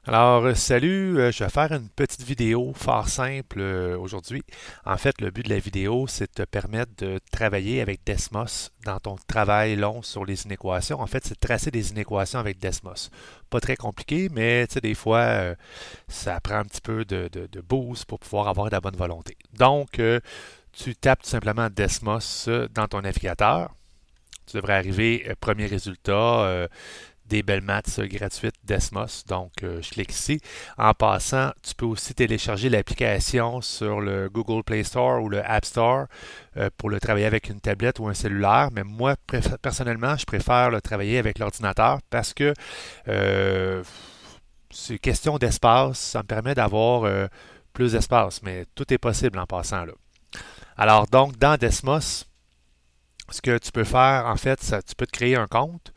Alors, salut, je vais faire une petite vidéo fort simple aujourd'hui. En fait, le but de la vidéo, c'est de te permettre de travailler avec Desmos dans ton travail long sur les inéquations. En fait, c'est de tracer des inéquations avec Desmos. Pas très compliqué, mais tu sais, des fois, ça prend un petit peu de boost pour pouvoir avoir de la bonne volonté. Donc, tu tapes tout simplement Desmos dans ton navigateur. Tu devrais arriver, premier résultat. Des belles maths gratuites Desmos. Donc, je clique ici. En passant, tu peux aussi télécharger l'application sur le Google Play Store ou le App Store pour le travailler avec une tablette ou un cellulaire. Mais moi, personnellement, je préfère le travailler avec l'ordinateur parce que euh, c'est question d'espace. Ça me permet d'avoir plus d'espace, mais tout est possible en passant là. Alors, donc, dans Desmos, ce que tu peux faire, en fait, tu peux te créer un compte.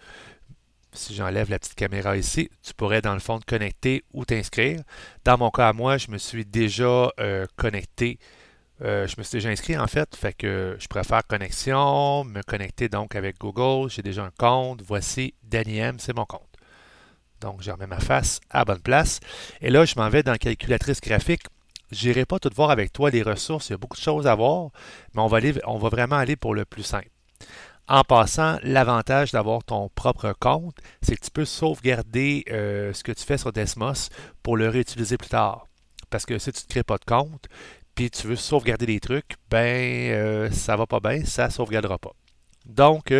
Si j'enlève la petite caméra ici, tu pourrais dans le fond te connecter ou t'inscrire. Dans mon cas à moi, je me suis déjà connecté. Je me suis déjà inscrit en fait que je préfère connexion, me connecter donc avec Google. J'ai déjà un compte. Voici Danny M, c'est mon compte. Donc, je remets ma face à la bonne place. Et là, je m'en vais dans la calculatrice graphique. Je n'irai pas tout voir avec toi les ressources, il y a beaucoup de choses à voir, mais on va vraiment aller pour le plus simple. En passant, l'avantage d'avoir ton propre compte, c'est que tu peux sauvegarder ce que tu fais sur Desmos pour le réutiliser plus tard. Parce que si tu ne crées pas de compte, puis tu veux sauvegarder des trucs, ben ça va pas bien, ça ne sauvegardera pas. Donc,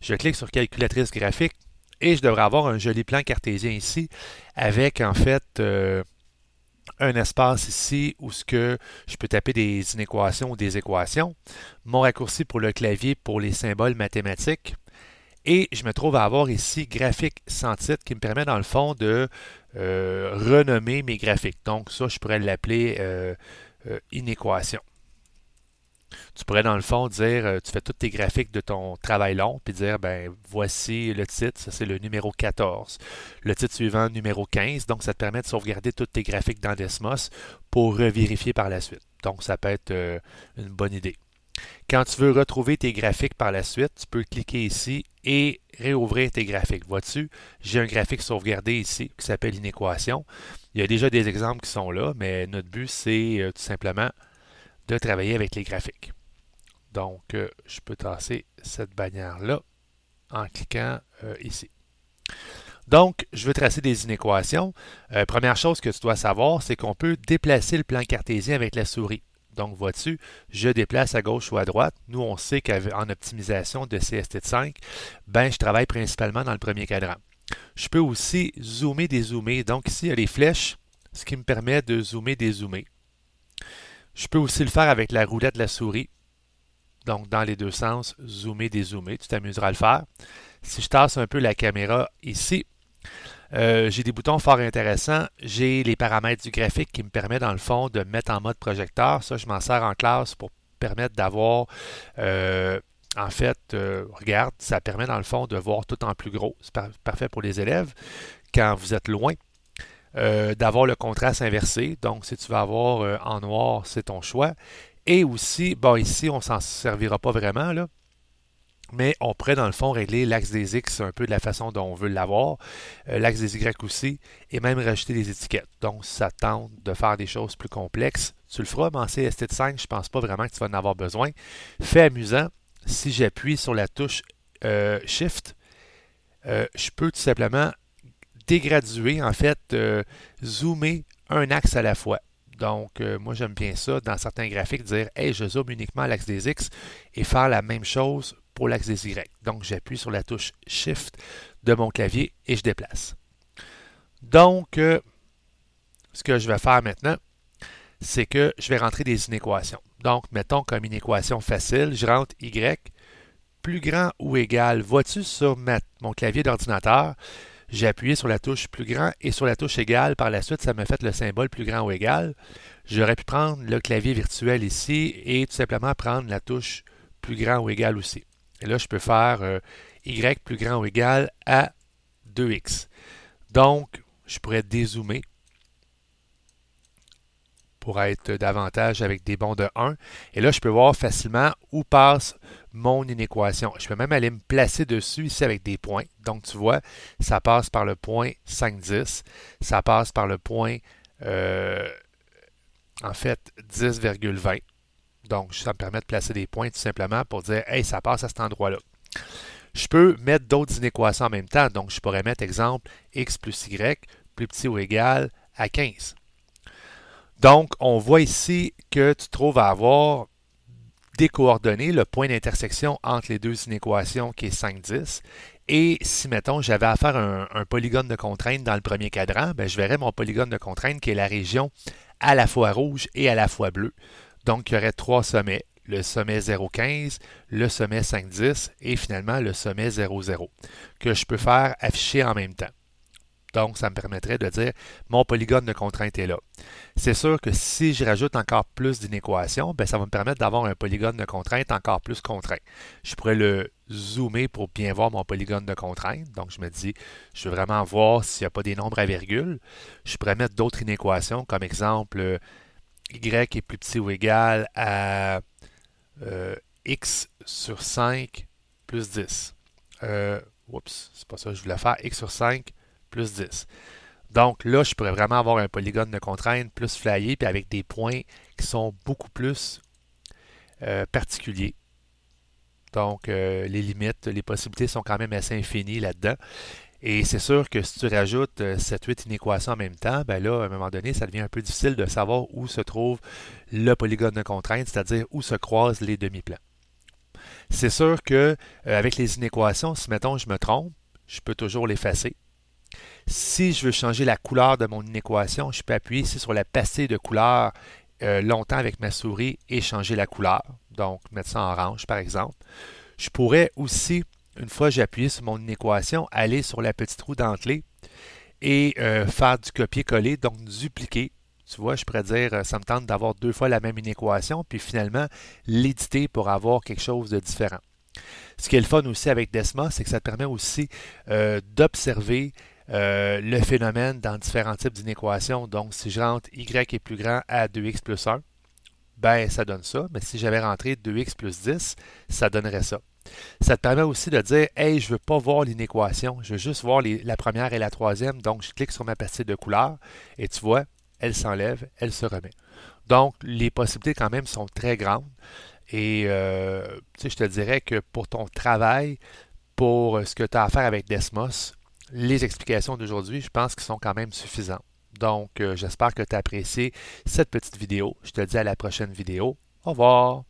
je clique sur calculatrice graphique et je devrais avoir un joli plan cartésien ici avec en fait un espace ici où ce que je peux taper des inéquations ou des équations, mon raccourci pour le clavier pour les symboles mathématiques, et je me trouve à avoir ici graphique sans titre qui me permet dans le fond de renommer mes graphiques. Donc ça, je pourrais l'appeler inéquation. Tu pourrais dans le fond dire, tu fais tous tes graphiques de ton travail long, puis dire, ben voici le titre, ça c'est le numéro 14. Le titre suivant, numéro 15. Donc ça te permet de sauvegarder tous tes graphiques dans Desmos pour revérifier par la suite. Donc ça peut être une bonne idée. Quand tu veux retrouver tes graphiques par la suite, tu peux cliquer ici et réouvrir tes graphiques. Vois-tu, j'ai un graphique sauvegardé ici qui s'appelle inéquation. Il y a déjà des exemples qui sont là, mais notre but c'est tout simplement de travailler avec les graphiques. Donc, je peux tasser cette bannière-là en cliquant ici. Donc, je veux tracer des inéquations. Première chose que tu dois savoir, c'est qu'on peut déplacer le plan cartésien avec la souris. Donc, vois-tu, je déplace à gauche ou à droite. Nous, on sait qu'en optimisation de CST de 5, ben, je travaille principalement dans le premier cadran. Je peux aussi zoomer, dézoomer. Donc, ici, il y a les flèches, ce qui me permet de zoomer, dézoomer. Je peux aussi le faire avec la roulette de la souris. Donc, dans les deux sens, zoomer, dézoomer. Tu t'amuseras à le faire. Si je tasse un peu la caméra ici, j'ai des boutons fort intéressants. J'ai les paramètres du graphique qui me permettent, dans le fond, de mettre en mode projecteur. Ça, je m'en sers en classe pour permettre d'avoir, en fait, regarde, ça permet, dans le fond, de voir tout en plus gros. C'est parfait pour les élèves quand vous êtes loin. D'avoir le contraste inversé. Donc, si tu veux avoir en noir, c'est ton choix. Et aussi, bon, ici, on ne s'en servira pas vraiment, là, mais on pourrait, dans le fond, régler l'axe des X un peu de la façon dont on veut l'avoir, l'axe des Y aussi, et même rajouter des étiquettes. Donc, si ça tente de faire des choses plus complexes, tu le feras, mais en CST5, je ne pense pas vraiment que tu vas en avoir besoin. Fait amusant, si j'appuie sur la touche Shift, je peux tout simplement dégraduer, en fait, zoomer un axe à la fois. Donc, moi, j'aime bien ça dans certains graphiques, dire, hey, je zoome uniquement à l'axe des X et faire la même chose pour l'axe des Y. Donc, j'appuie sur la touche Shift de mon clavier et je déplace. Donc, ce que je vais faire maintenant, c'est que je vais rentrer des inéquations. Donc, mettons comme inéquation facile, je rentre Y plus grand ou égal. Vois-tu sur mon clavier d'ordinateur, j'ai appuyé sur la touche plus grand et sur la touche égale. Par la suite, ça m'a fait le symbole plus grand ou égal. J'aurais pu prendre le clavier virtuel ici et tout simplement prendre la touche plus grand ou égal aussi. Et là, je peux faire Y plus grand ou égal à 2X. Donc, je pourrais dézoomer pour être davantage avec des bonds de 1. Et là, je peux voir facilement où passe mon inéquation. Je peux même aller me placer dessus ici avec des points. Donc, tu vois, ça passe par le point 5,10. Ça passe par le point, en fait, 10,20. Donc, ça me permet de placer des points tout simplement pour dire, hey, ça passe à cet endroit-là. Je peux mettre d'autres inéquations en même temps. Donc, je pourrais mettre, exemple, x plus y plus petit ou égal à 15. Donc, on voit ici que tu trouves à avoir des coordonnées, le point d'intersection entre les deux inéquations qui est 5,10. Et si, mettons, j'avais à faire un polygone de contrainte dans le premier cadran, ben, je verrais mon polygone de contrainte qui est la région à la fois rouge et à la fois bleue. Donc, il y aurait trois sommets. Le sommet 0,15, le sommet 5,10 et finalement le sommet 0,0 que je peux faire afficher en même temps. Donc, ça me permettrait de dire mon polygone de contrainte est là. C'est sûr que si je rajoute encore plus d'inéquations, ben, ça va me permettre d'avoir un polygone de contrainte encore plus contraint. Je pourrais le zoomer pour bien voir mon polygone de contrainte. Donc, je me dis, je veux vraiment voir s'il n'y a pas des nombres à virgule. Je pourrais mettre d'autres inéquations, comme exemple, y est plus petit ou égal à x sur 5 plus 10. Oups, c'est pas ça que je voulais faire. X sur 5 plus 10. Donc là, je pourrais vraiment avoir un polygone de contrainte plus flyé, puis avec des points qui sont beaucoup plus particuliers. Donc, les limites, les possibilités sont quand même assez infinies là-dedans. Et c'est sûr que si tu rajoutes 7-8 inéquations en même temps, ben là, à un moment donné, ça devient un peu difficile de savoir où se trouve le polygone de contrainte, c'est-à-dire où se croisent les demi-plans. C'est sûr que avec les inéquations, si mettons je me trompe, je peux toujours l'effacer. Si je veux changer la couleur de mon inéquation, je peux appuyer ici sur la pastille de couleur longtemps avec ma souris et changer la couleur. Donc, mettre ça en orange, par exemple. Je pourrais aussi, une fois que j'ai appuyé sur mon inéquation, aller sur la petite roue dentelée et faire du copier-coller, donc dupliquer. Tu vois, je pourrais dire, ça me tente d'avoir deux fois la même inéquation, puis finalement l'éditer pour avoir quelque chose de différent. Ce qui est le fun aussi avec Desmos, c'est que ça te permet aussi d'observer le phénomène dans différents types d'inéquations. Donc, si je rentre y est plus grand à 2x plus 1, ben ça donne ça. Mais si j'avais rentré 2x plus 10, ça donnerait ça. Ça te permet aussi de dire, hey, je ne veux pas voir l'inéquation, je veux juste voir la première et la troisième. Donc, je clique sur ma pastille de couleur et tu vois, elle s'enlève, elle se remet. Donc, les possibilités quand même sont très grandes. Et je te dirais que pour ton travail, pour ce que tu as à faire avec Desmos, les explications d'aujourd'hui, je pense qu'elles sont quand même suffisantes. Donc, j'espère que tu as apprécié cette petite vidéo. Je te dis à la prochaine vidéo. Au revoir!